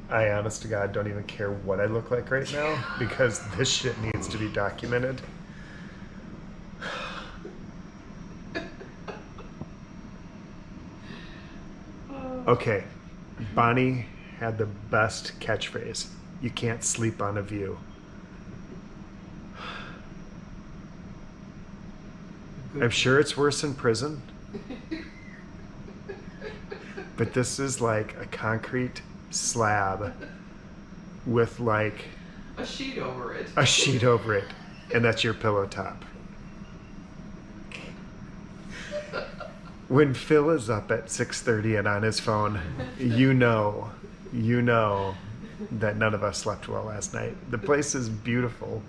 I honest to God don't even care what I look like right now because this shit needs to be documented. Okay, Bonnie had the best catchphrase. You can't sleep on a view. I'm sure it's worse in prison. But this is like a concrete slab with like a sheet over it. A sheet over it. And that's your pillow top. When Phil is up at 6:30 and on his phone, you know that none of us slept well last night. The place is beautiful.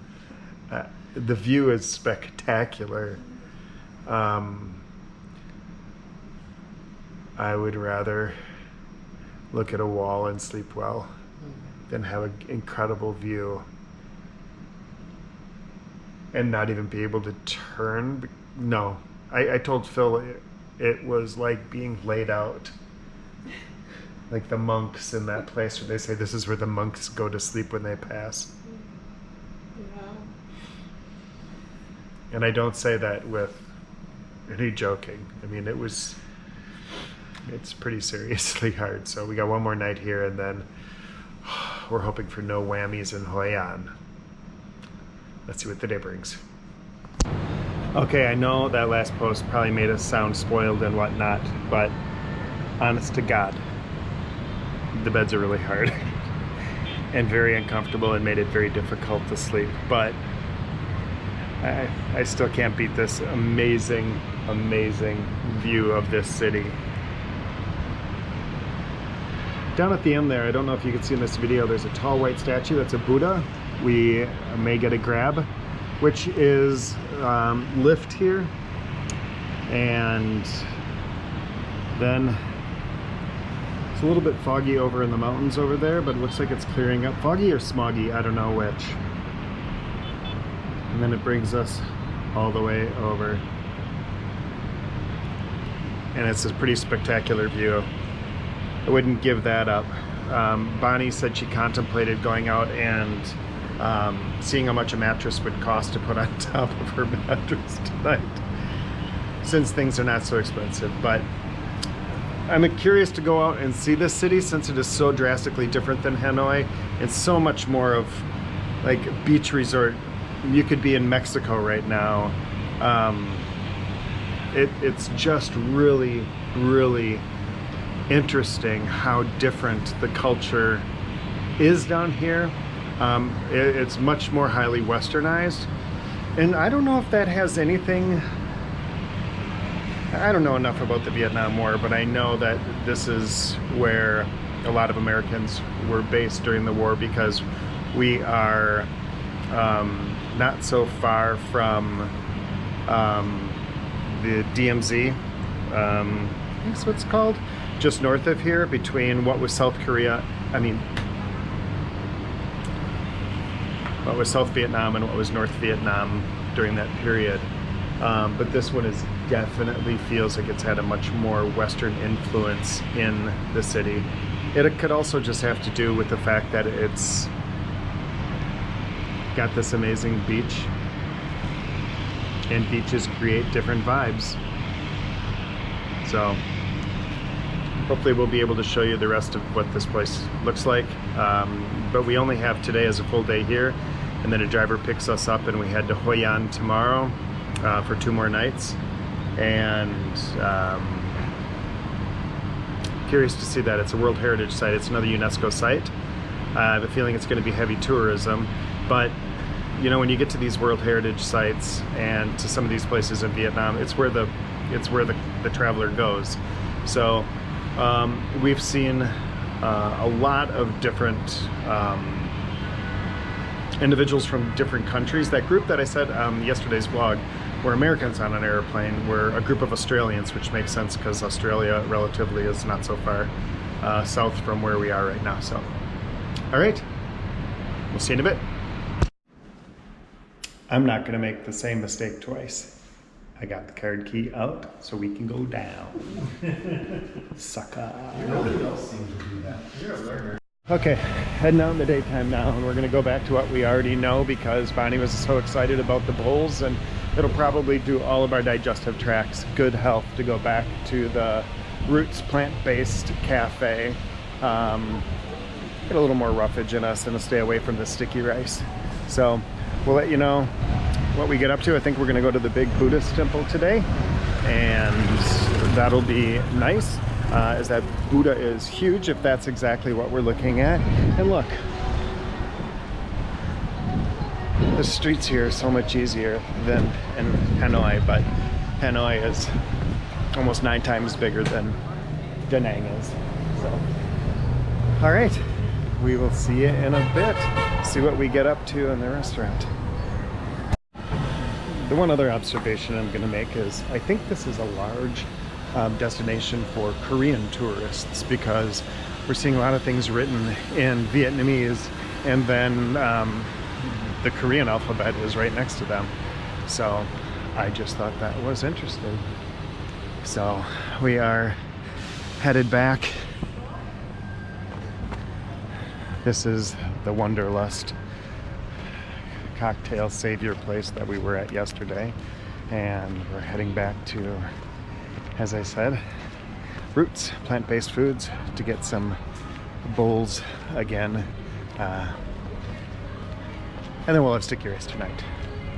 The view is spectacular. I would rather look at a wall and sleep well than have an incredible view and not even be able to turn. No, I told Phil it was like being laid out. Like the monks in that place where they say this is where the monks go to sleep when they pass. Yeah. And I don't say that with any joking. I mean, it's pretty seriously hard. So we got one more night here and then we're hoping for no whammies in Hoi An. Let's see what the day brings. Okay, I know that last post probably made us sound spoiled and whatnot, but honest to God, the beds are really hard and very uncomfortable and made it very difficult to sleep. But I still can't beat this amazing, amazing view of this city. Down at the end there, I don't know if you can see in this video, there's a tall white statue. That's a Buddha. We may get a grab, which is lift here. And then it's a little bit foggy over in the mountains over there, but it looks like it's clearing up. Foggy or smoggy, I don't know which. And then it brings us all the way over. And it's a pretty spectacular view. I wouldn't give that up. Bonnie said she contemplated going out and seeing how much a mattress would cost to put on top of her mattress tonight, since things are not so expensive. But I'm curious to go out and see this city since it is so drastically different than Hanoi. It's so much more of like beach resort. You could be in Mexico right now. It's just really, really interesting how different the culture is down here. It's much more highly westernized, and I don't know if that has anything. I don't know enough about the Vietnam War, but I know that this is where a lot of Americans were based during the war, because we are not so far from the DMZ. I think that's what it's called. Just north of here, between what was South Korea, what was South Vietnam and what was North Vietnam during that period. But this one definitely feels like it's had a much more Western influence in the city. It could also just have to do with the fact that it's got this amazing beach, and beaches create different vibes. So hopefully we'll be able to show you the rest of what this place looks like. But we only have today as a full day here, and then a driver picks us up and we head to Hoi An tomorrow for 2 more nights. And curious to see that. It's a World Heritage Site. It's another UNESCO site. I have a feeling it's going to be heavy tourism, but you know, when you get to these World Heritage Sites and to some of these places in Vietnam, it's where the traveler goes. So we've seen a lot of different individuals from different countries. That group that I said yesterday's vlog were Americans on an airplane, were a group of Australians, which makes sense because Australia relatively is not so far south from where we are right now. So, all right, we'll see you in a bit. I'm not going to make the same mistake twice. I got the card key out so we can go down. Sucker. Nobody else seems to do that. You're a learner. Okay, heading out in the daytime now, and we're gonna go back to what we already know because Bonnie was so excited about the bowls, and it'll probably do all of our digestive tracts good health to go back to the Roots plant-based cafe. Get a little more roughage in us and to stay away from the sticky rice. So we'll let you know what we get up to. I think we're gonna go to the big Buddhist temple today, and that'll be nice. As that Buddha is huge, if that's exactly what we're looking at. And look, the streets here are so much easier than in Hanoi, but Hanoi is almost 9 times bigger than Da Nang is. So, all right, we will see you in a bit. See what we get up to in the restaurant. The one other observation I'm going to make is I think this is a large destination for Korean tourists, because we're seeing a lot of things written in Vietnamese, and then the Korean alphabet is right next to them. So I just thought that was interesting. So we are headed back. This is the Wanderlust cocktail savior place that we were at yesterday, and we're heading back to, as I said, Roots plant-based foods to get some bowls again, and then we'll have sticky rice tonight.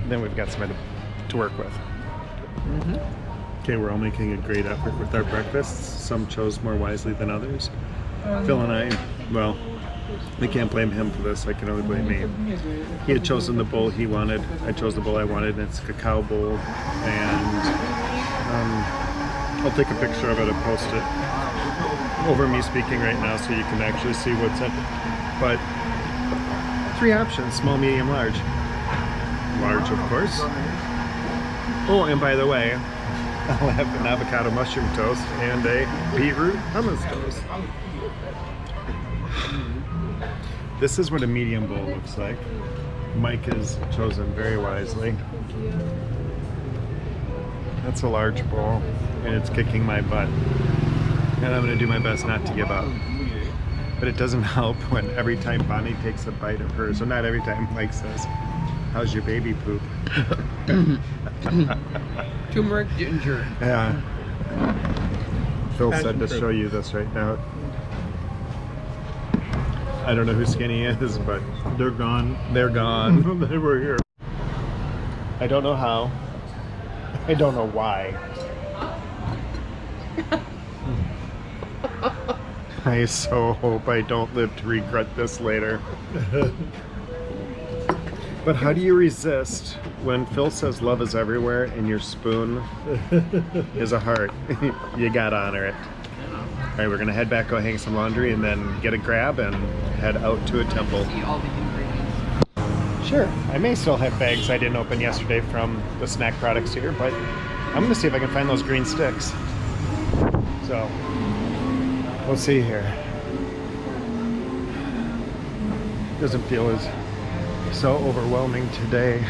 And then we've got something to work with. Okay, we're all making a great effort with our breakfasts. Some chose more wisely than others. Phil and I, well, I can't blame him for this, I can only blame me. He had chosen the bowl he wanted, I chose the bowl I wanted, and it's a cacao bowl, and I'll take a picture of it and post it over me speaking right now so you can actually see what's in it. But 3 options: small, medium, large. Large, of course. Oh, and by the way, I'll have an avocado mushroom toast and a beetroot hummus toast. This is what a medium bowl looks like. Mike has chosen very wisely. That's a large bowl, and it's kicking my butt. And I'm going to do my best not to give up. But it doesn't help when every time Bonnie takes a bite of hers, so not every time, Mike says, "How's your baby poop?" Turmeric ginger. Yeah. Phil said to show you this right now. I don't know who Skinny is, but they're gone. They're gone. They were here. I don't know how. I don't know why. I so hope I don't live to regret this later. But how do you resist when Phil says love is everywhere and your spoon is a heart? You gotta honor it. All right, we're gonna head back, go hang some laundry, and then get a grab and head out to a temple. Eat all the ingredients. Sure, I may still have bags I didn't open yesterday from the snack products here, but I'm gonna see if I can find those green sticks. So, we'll see here. Doesn't feel as so overwhelming today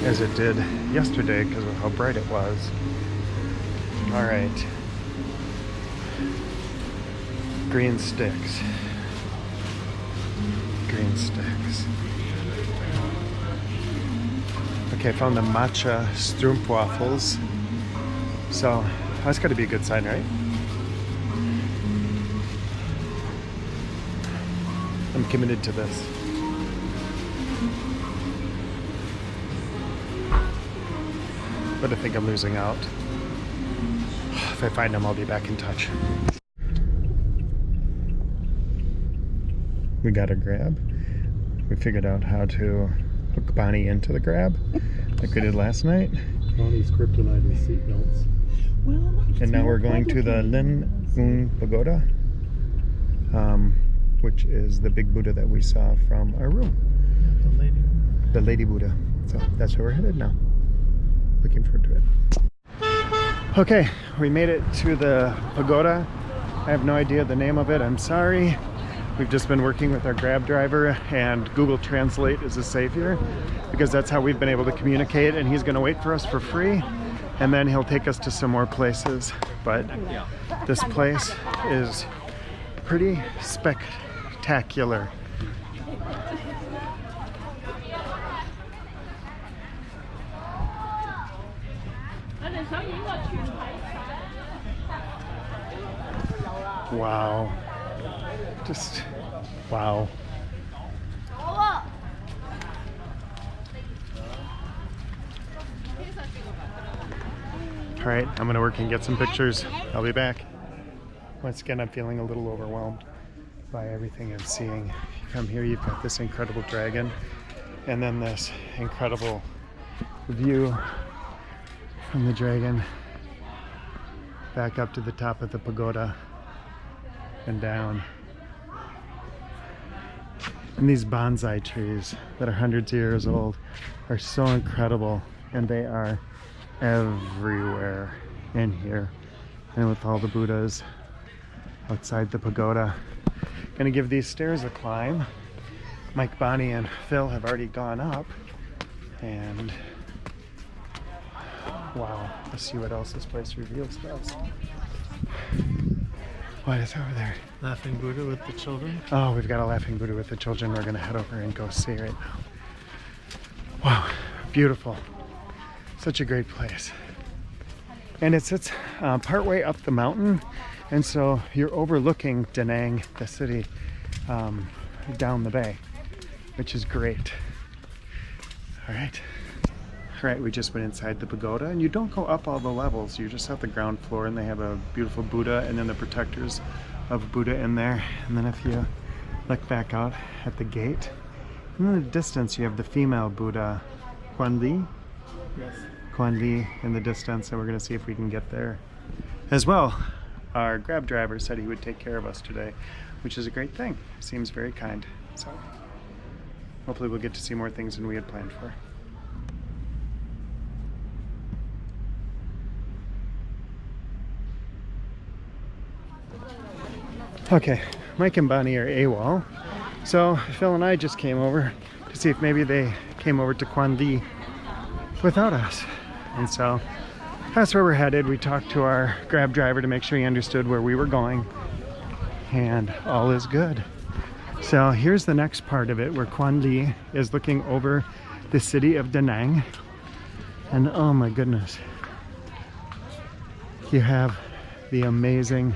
as it did yesterday because of how bright it was. All right. Green sticks. Green sticks. Okay, I found the matcha stroopwafels. So that's got to be a good sign, right? I'm committed to this. But I think I'm losing out. If I find them, I'll be back in touch. We got a grab. We figured out how to hook Bonnie into the grab like we did last night. Bonnie's kryptonite is seat belts. And now we're going to the Linh Ung Pagoda, which is the big Buddha that we saw from our room. The Lady Buddha. So that's where we're headed now. Looking forward to it. Okay, we made it to the pagoda. I have no idea the name of it, I'm sorry. We've just been working with our Grab driver, and Google Translate is a savior because that's how we've been able to communicate, and he's gonna wait for us for free, and then he'll take us to some more places. But this place is pretty spectacular. Wow. Just wow. All right, I'm gonna work and get some pictures. I'll be back. Once again, I'm feeling a little overwhelmed by everything I'm seeing. You come here, you've got this incredible dragon, and then this incredible view from the dragon back up to the top of the pagoda and down. And these bonsai trees that are hundreds of years old are so incredible, and they are everywhere in here. And with all the Buddhas outside the pagoda. Gonna give these stairs a climb. Mike, Bonnie, and Phil have already gone up. And wow, let's see what else this place reveals to us. What is over there? Laughing Buddha with the children. Oh, we've got a laughing Buddha with the children. We're gonna head over and go see right now. Wow, beautiful. Such a great place. And it sits partway up the mountain, and so you're overlooking Da Nang, the city, down the bay, which is great. All right, we just went inside the pagoda, and you don't go up all the levels. You're just at the ground floor, and they have a beautiful Buddha and then the protectors of Buddha in there. And then if you look back out at the gate, and in the distance you have the female Buddha, Kuan Li. Yes. Kuan Li in the distance, and we're going to see if we can get there as well. Our Grab driver said he would take care of us today, which is a great thing. Seems very kind. So hopefully we'll get to see more things than we had planned for. Okay, Mike and Bonnie are AWOL, so Phil and I just came over to see if maybe they came over to Kuan Li without us. And so that's where we're headed. We talked to our Grab driver to make sure he understood where we were going, and all is good. So here's the next part of it, where Kuan Li is looking over the city of Da Nang. And oh my goodness, you have the amazing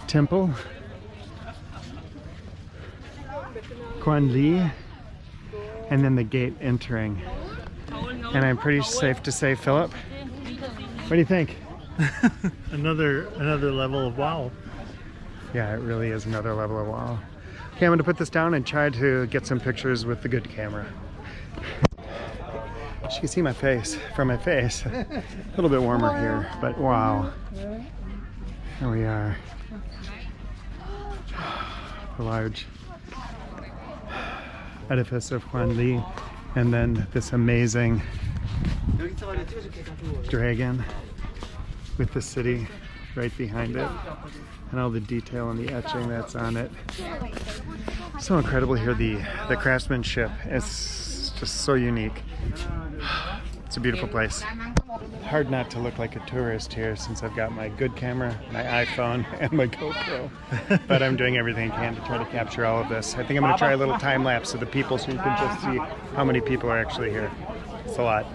temple, Kuan Li, and then the gate entering. And I'm pretty safe to say, Philip, what do you think? another level of wow. Yeah, it really is another level of wow. Okay, I'm gonna put this down and try to get some pictures with the good camera. You can see my face from my face. A little bit warmer here, but wow. Here we are. The large edifice of Kuan Li, and then this amazing dragon with the city right behind it, and all the detail and the etching that's on it. So incredible here. The craftsmanship is just so unique. It's a beautiful place. Hard not to look like a tourist here since I've got my good camera, my iPhone, and my GoPro. But I'm doing everything I can to try to capture all of this. I think I'm going to try a little time lapse of the people so you can just see how many people are actually here. It's a lot.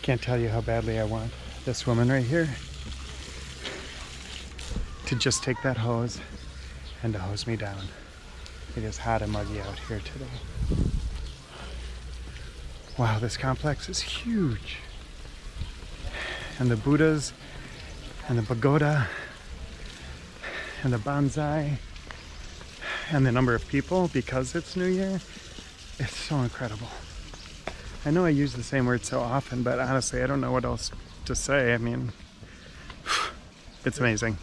Can't tell you how badly I want this woman right here to just take that hose and to hose me down. It is hot and muggy out here today. Wow, this complex is huge. And the Buddhas and the pagoda and the bonsai and the number of people, because it's New Year, it's so incredible. I know I use the same word so often, but honestly, I don't know what else to say. I mean, it's amazing.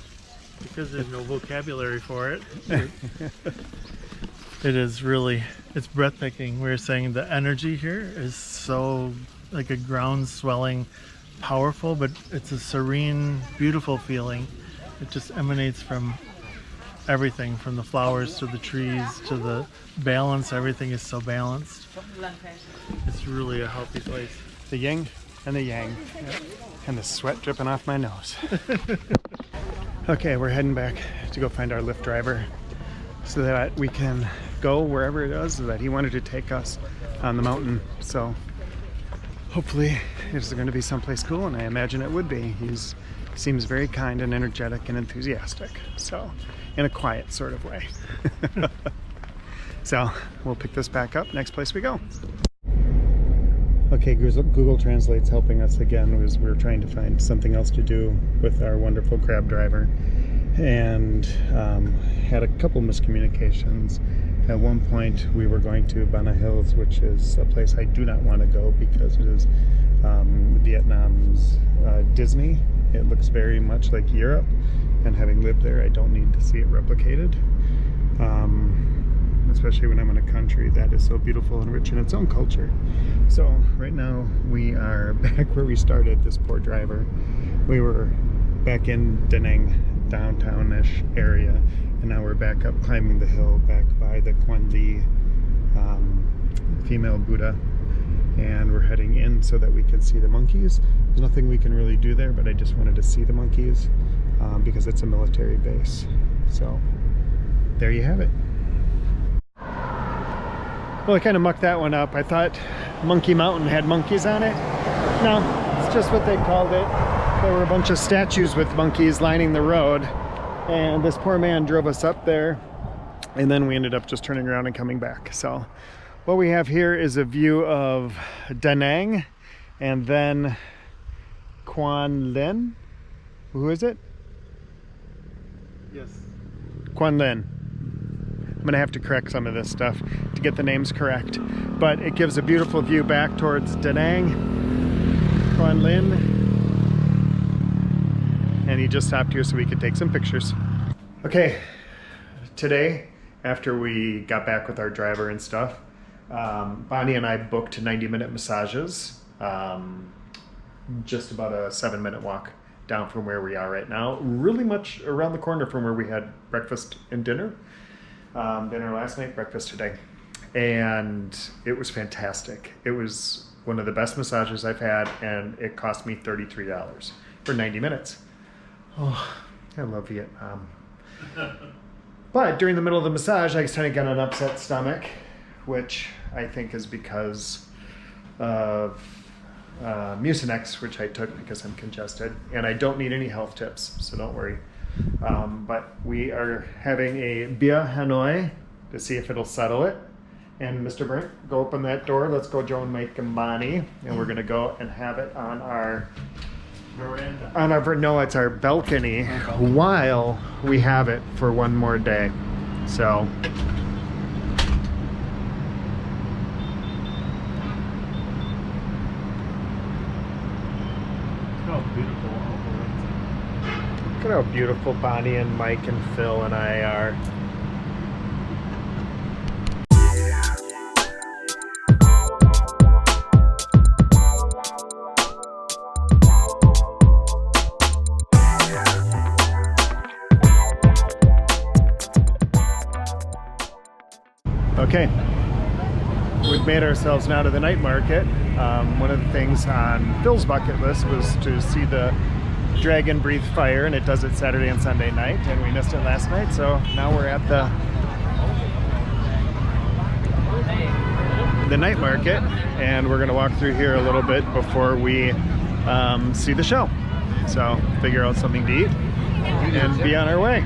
Because there's no vocabulary for it. It is really, it's breathtaking. We were saying the energy here is so like a ground swelling, powerful, but it's a serene, beautiful feeling. It just emanates from everything, from the flowers to the trees to the balance. Everything is so balanced. It's really a healthy place. The yin and the yang. And the sweat dripping off my nose. Okay, we're heading back to go find our Lyft driver so that we can go wherever it is that he wanted to take us on the mountain. So hopefully this is going to be someplace cool, and I imagine it would be. He seems very kind and energetic and enthusiastic, so in a quiet sort of way. So we'll pick this back up next place we go. Okay, Google Translate's helping us again as we're trying to find something else to do with our wonderful crab driver, and had a couple miscommunications. At one point we were going to Bana Hills, which is a place I do not want to go because it is Vietnam's Disney. It looks very much like Europe, and having lived there, I don't need to see it replicated. Especially when I'm in a country that is so beautiful and rich in its own culture. So right now we are back where we started, this poor driver. We were back in Da Nang, downtown-ish area, and now we're back up climbing the hill back by the Quan Li female Buddha, and we're heading in so that we can see the monkeys. There's nothing we can really do there, but I just wanted to see the monkeys because it's a military base. So there you have it. Well, I kind of mucked that one up. I thought Monkey Mountain had monkeys on it. No, it's just what they called it. There were a bunch of statues with monkeys lining the road, and this poor man drove us up there, and then we ended up just turning around and coming back. So what we have here is a view of Da Nang, and then Quan Lin. Who is it? Yes. Quan Lin. I'm gonna have to correct some of this stuff to get the names correct, but it gives a beautiful view back towards Da Nang, Quan Lin, and he just stopped here so we could take some pictures. Okay, today, after we got back with our driver and stuff, Bonnie and I booked 90-minute massages, just about a 7-minute walk down from where we are right now, really much around the corner from where we had breakfast and dinner. Dinner last night, breakfast today, and it was fantastic. It was one of the best massages I've had, and it cost me $33 for 90 minutes. Oh, I love Vietnam. But during the middle of the massage, I kind of got an upset stomach, which I think is because of Mucinex, which I took because I'm congested, and I don't need any health tips, so don't worry. But we are having a Bia Hanoi to see if it'll settle it. And Mr. Brink, go open that door. Let's go Joan, Mike, and Bonnie. And we're gonna go and have it on our veranda. No, it's our balcony while we have it for one more day. So. Look at how beautiful Bonnie and Mike and Phil and I are. Okay, we've made ourselves now to the night market. One of the things on Phil's bucket list was to see the Dragon Breathe Fire, and it does it Saturday and Sunday night, and we missed it last night, so now we're at the night market, and we're going to walk through here a little bit before we see the show. So figure out something to eat and be on our way.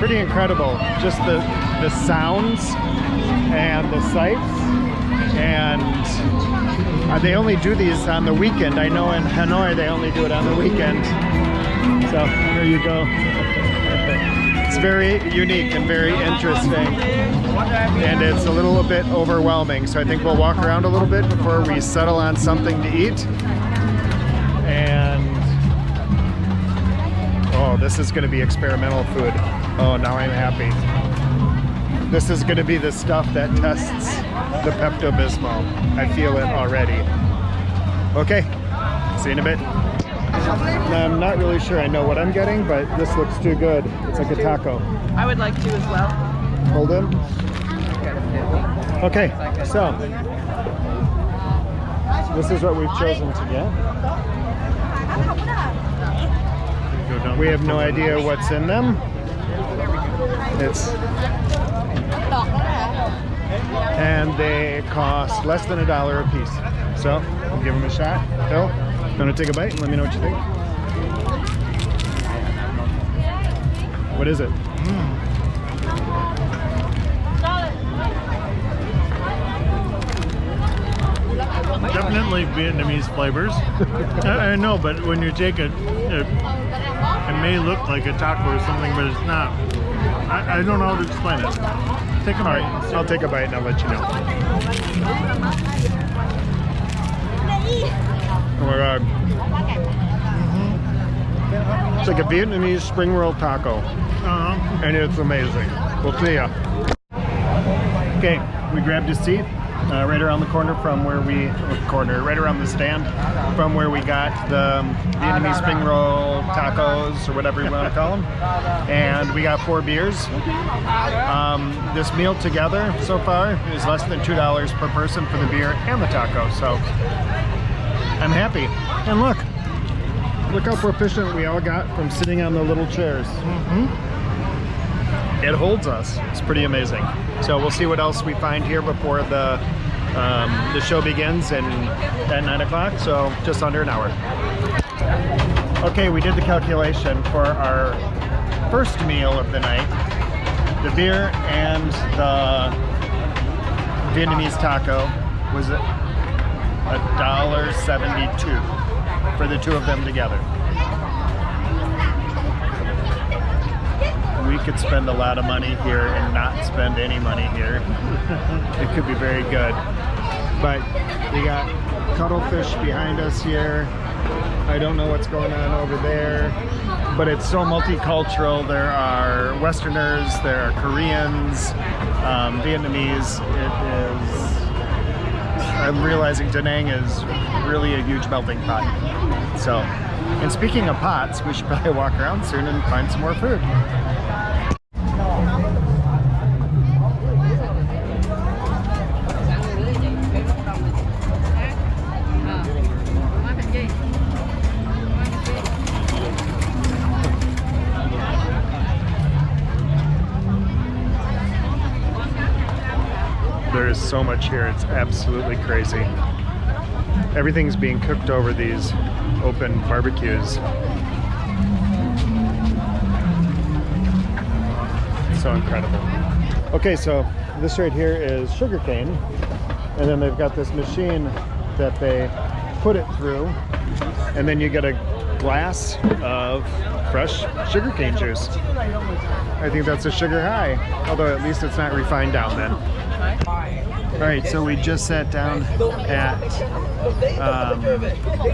Pretty incredible, just the sounds and the sights, and they only do these on the weekend. I know in Hanoi they only do it on the weekend. So there you go. It's very unique and very interesting, and it's a little bit overwhelming. So I think we'll walk around a little bit before we settle on something to eat. And oh, this is going to be experimental food. Oh, now I'm happy. This is going to be the stuff that tests the Pepto-Bismol. I feel it already. Okay, see you in a bit. I'm not really sure I know what I'm getting, but this looks too good. It's like a taco. I would like to as well. Hold in. Okay, so this is what we've chosen to get. We have no idea what's in them. And they cost less than $1 a piece. So we'll give them a shot. Phil, you want to take a bite and let me know what you think? What is it? Definitely Vietnamese flavors. I know, but when you take it, it may look like a taco or something, but it's not. I don't know how to explain it. Take a bite. Right, I'll take a bite and I'll let you know. Oh my god. It's like a Vietnamese spring roll taco. And it's amazing. We'll see ya. Okay, we grabbed a seat right around the corner from where right around the stand from where we got the Vietnamese spring roll tacos, or whatever you want to call them. And we got 4 beers. This meal together so far is less than $2 per person for the beer and the taco. So I'm happy. And look how proficient we all got from sitting on the little chairs. It holds us. It's pretty amazing. So we'll see what else we find here before the show begins at 9 o'clock. So just under an hour. Okay, we did the calculation for our first meal of the night. The beer and the Vietnamese taco was $1.72 for the 2 of them together. We could spend a lot of money here and not spend any money here. It could be very good. But we got cuttlefish behind us here. I don't know what's going on over there, but it's so multicultural. There are Westerners, there are Koreans, Vietnamese. I'm realizing Da Nang is really a huge melting pot. So, and speaking of pots, we should probably walk around soon and find some more food. There is so much here, it's absolutely crazy. Everything's being cooked over these open barbecues. So incredible. Okay, so this right here is sugarcane, and then they've got this machine that they put it through, and then you get a glass of fresh sugarcane juice. I think that's a sugar high, although at least it's not refined down then. Alright, so we just sat down at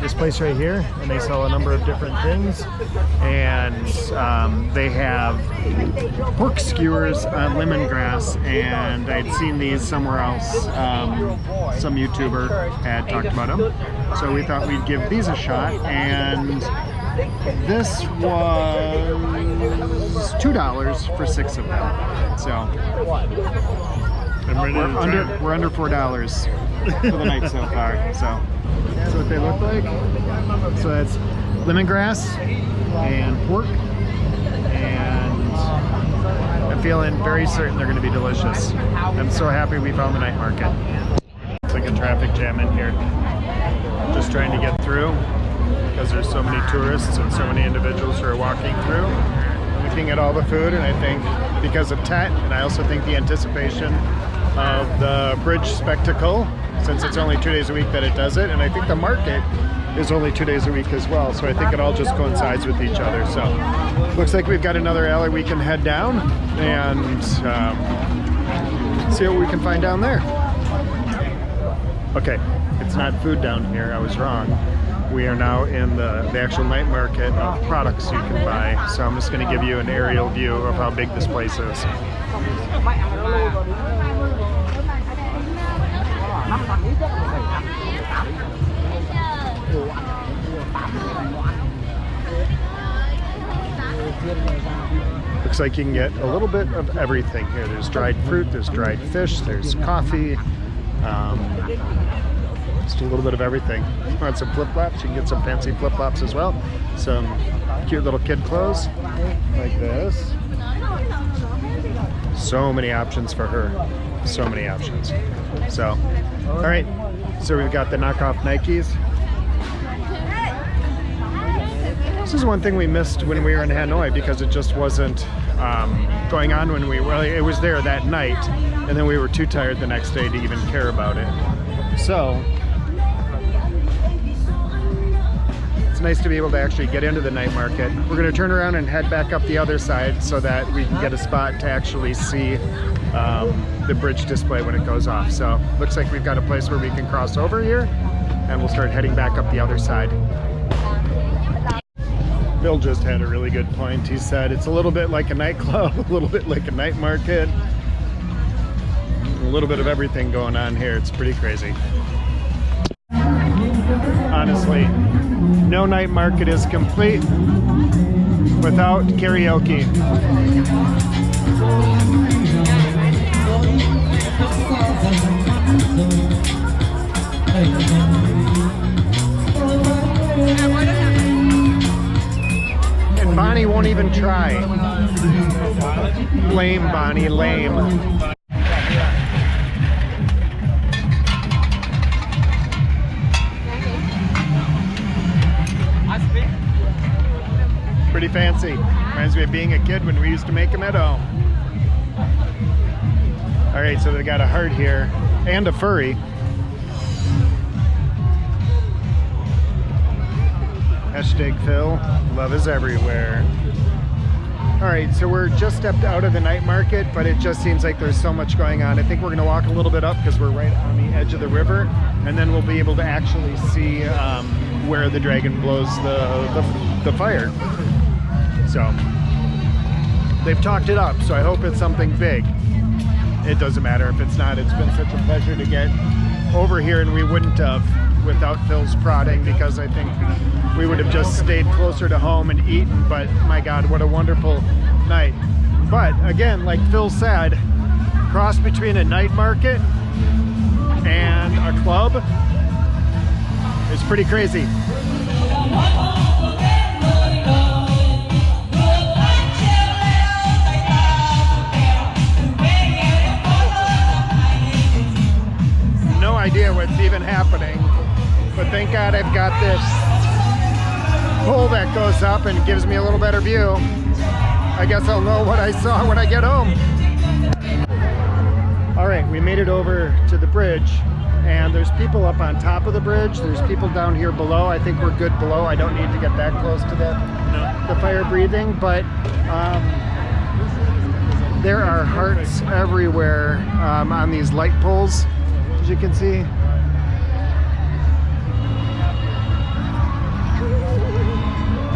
this place right here, and they sell a number of different things, and they have pork skewers on lemongrass, and I'd seen these somewhere else. Some YouTuber had talked about them, so we thought we'd give these a shot, and this was $2 for 6 of them. So we're under $4 for the night so far. So that's what they look like. So that's lemongrass and pork, and I'm feeling very certain they're going to be delicious. I'm so happy we found the night market. It's like a traffic jam in here. Just trying to get through because there's so many tourists and so many individuals who are walking through, looking at all the food. And I think because of Tet, and I also think the anticipation of the bridge spectacle, since it's only 2 days a week that it does it, and I think the market is only 2 days a week as well, so I think it all just coincides with each other. So looks like we've got another alley we can head down and see what we can find down there. Okay, it's not food down here, I was wrong. We are now in the actual night market of products you can buy, so I'm just going to give you an aerial view of how big this place is. looks like you can get a little bit of everything here. There's dried fruit, there's dried fish, there's coffee, just a little bit of everything. If you want some flip-flops, you can get some fancy flip-flops as well. Some cute little kid clothes like this. So many options for her. So many options. So, all right. So we've got the knockoff Nikes. This is one thing we missed when we were in Hanoi because it just wasn't going on when we were, it was there that night, and then we were too tired the next day to even care about it. So it's nice to be able to actually get into the night market. We're going to turn around and head back up the other side so that we can get a spot to actually see the bridge display when it goes off. So looks like we've got a place where we can cross over here, and we'll start heading back up the other side. Bill just had a really good point. He said it's a little bit like a nightclub, a little bit like a night market, a little bit of everything going on here. It's pretty crazy. Honestly, no night market is complete without karaoke. And Bonnie won't even try. Lame, Bonnie, lame. Pretty fancy. Reminds me of being a kid when we used to make them at home. All right, so they got a heart here and a furry. Hashtag Phil, love is everywhere. All right, so we're just stepped out of the night market, but it just seems like there's so much going on. I think we're gonna walk a little bit up because we're right on the edge of the river, and then we'll be able to actually see where the dragon blows the fire. So they've talked it up, so I hope it's something big. It doesn't matter if it's not. It's been such a pleasure to get over here, and we wouldn't have without Phil's prodding, because I think we would have just stayed closer to home and eaten. But my God, what a wonderful night. But again, like Phil said, cross between a night market and a club is pretty crazy. No idea what's even happening, but thank God I've got this pole that goes up and gives me a little better view. I guess I'll know what I saw when I get home. All right, we made it over to the bridge, and there's people up on top of the bridge. There's people down here below. I think we're good below. I don't need to get that close to the fire breathing, but there are hearts everywhere on these light poles, as you can see.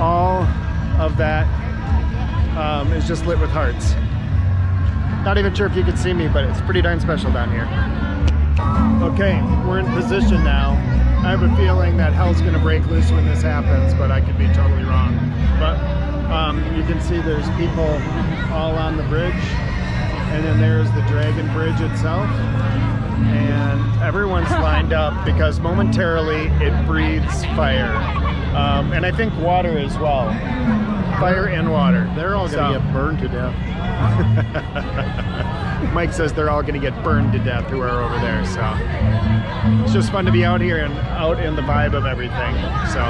All of that is just lit with hearts. Not even sure if you can see me, but it's pretty darn special down here. Okay, we're in position now. I have a feeling that hell's gonna break loose when this happens, but I could be totally wrong. But you can see there's people all on the bridge, and then there's the Dragon Bridge itself. And everyone's lined up because momentarily it breathes fire. And I think water as well. Fire and water. They're all gonna get burned to death. Mike says they're all gonna get burned to death who are over there, so it's just fun to be out here and out in the vibe of everything. So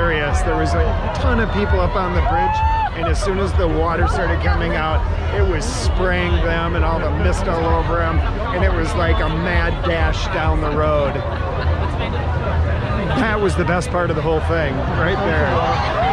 hilarious. There was a ton of people up on the bridge, and as soon as the water started coming out, it was spraying them and all the mist all over them, and it was like a mad dash down the road. That was the best part of the whole thing, right there.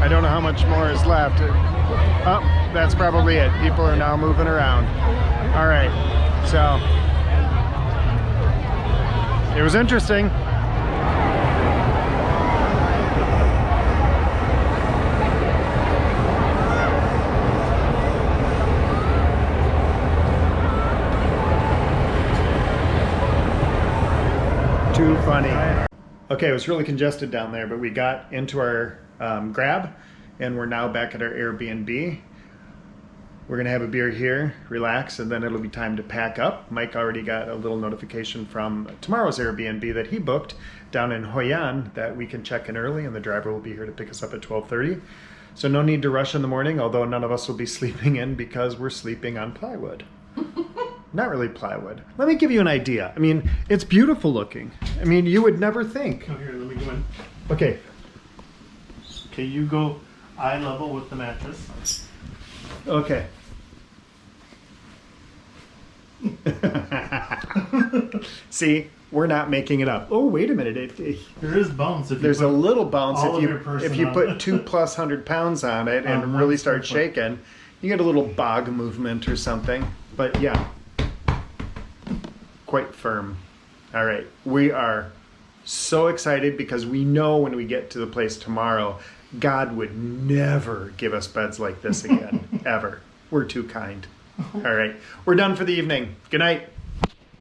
I don't know how much more is left. Oh, that's probably it. People are now moving around. All right, so it was interesting. Too funny. Okay, it was really congested down there, but we got into our grab, and we're now back at our Airbnb. We're gonna have a beer here, relax, and then it'll be time to pack up. Mike already got a little notification from tomorrow's Airbnb that he booked down in Hoi An that we can check in early, and the driver will be here to pick us up at 12:30. So no need to rush in the morning, although none of us will be sleeping in because we're sleeping on plywood. Not really plywood. Let me give you an idea. I mean, it's beautiful looking. I mean, you would never think. Oh, here, let me go in. Okay. Okay, you go eye level with the mattress. Okay. See, we're not making it up. Oh, wait a minute. There is bounce. There's a little bounce if you put it. 200+ pounds on it and really start shaking. You get a little bog movement or something. But yeah, quite firm. All right, we are so excited because we know when we get to the place tomorrow, God would never give us beds like this again, ever. We're too kind. All right, we're done for the evening. Good night.